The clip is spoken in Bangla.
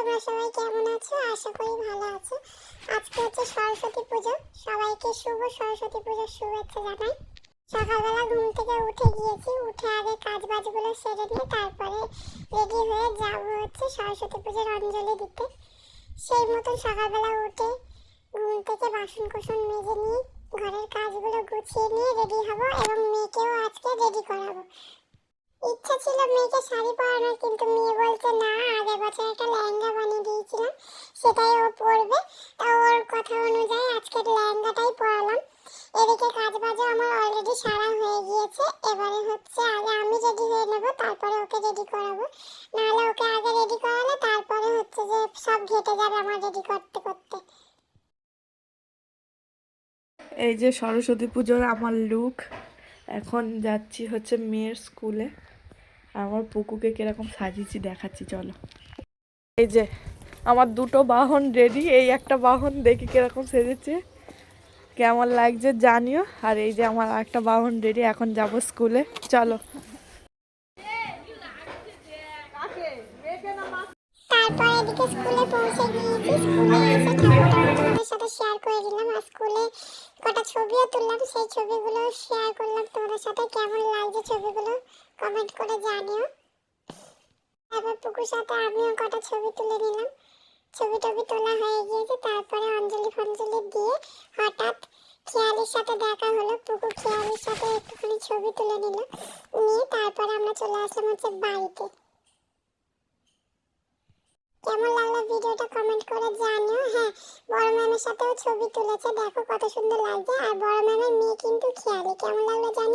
তোমরা সবাই কেমন আছো? আশা করি ভালো আছো। আজকে হচ্ছে সরস্বতী পুজো। সবাইকে শুভ সরস্বতী পুজোর শুভেচ্ছা জানাই। সকালবেলা ঘুম থেকে উঠে গিয়েছি, উঠে আগে কাজ বাজগুলো সেরে নিয়ে তারপরে রেডি হয়ে যাবো হচ্ছে সরস্বতী পুজোর অঞ্জলি দিতে। সেই মতন সকালবেলা উঠে ঘুম থেকে বাসন কোসন মেজে নিয়ে ঘরের কাজগুলো গুছিয়ে নিয়ে রেডি হব এবং মেয়েকেও আজকে রেডি করাবো। ইচ্ছা ছিল মেয়েকে শাড়ি পরানোর, কিন্তু মেয়ে বলছে না, আগের বছর একটা লেহেঙ্গা বানিয়ে দিয়েছিলাম, সেটাই ও পরবে। তা ওর কথা অনুযায়ী আজকের লেহেঙ্গাটাই পরালাম। এদিকে কাজ বাজে আমার অলরেডি সারা হয়ে গিয়েছে। এবারে হচ্ছে আগে আমি রেডি হয়ে নেব, তারপরে ওকে রেডি করাবো। নাহলে ওকে আগে রেডি করালে তারপরে হচ্ছে যে সব ঘেটে যাবে আমার রেডি করতে করতে। এই যে সরস্বতী পুজোর আমার লুক। এখন যাচ্ছি হচ্ছে মেয়ের স্কুলে। আমার পুকুকে কিরকম সাজিয়েছি দেখাচ্ছি, চলো। এই যে আমার দুটো বাহন রেডি। এই একটা বাহন দেখি কিরকম সেজেছে, কেমন লাগছে জানিও। আর এই যে আমার একটা বাহন রেডি, এখন যাব স্কুলে, চলো। তারপর এদিকে স্কুলে পৌঁছে গিয়েছি। স্কুলে এসে ঠাকুরটাও তোমাদের সাথে শেয়ার করে দিলাম, আর স্কুলে কটা ছবিও তুললাম। সেই ছবিগুলো শেয়ার করলাম তোমাদের সাথে। কেমন লাগছে ছবিগুলো কমেন্ট করে জানিও। তারপর পুকুর সাথে আমিও কটা ছবি তুলে নিলাম। ছবি টবি তোলা হয়ে গিয়েছে। তারপরে অঞ্জলি ফঞ্জলি দিয়ে হঠাৎ খেয়ালির সাথে দেখা হলো। পুকুর খেয়ালির সাথে একটুখানি ছবি তুলে নিয়ে তারপরে আমরা চলে আসলাম হচ্ছে বাড়িতে। কেমন লাগলো ভিডিওটা কমেন্ট করে জানিও। হ্যাঁ, বড় ম্যামের সাথেও ছবি তুলেছে, দেখো কত সুন্দর লাগছে। আর বড় ম্যামের মেয়ে কিন্তু খেয়ালি। কেমন লাগলো জানি।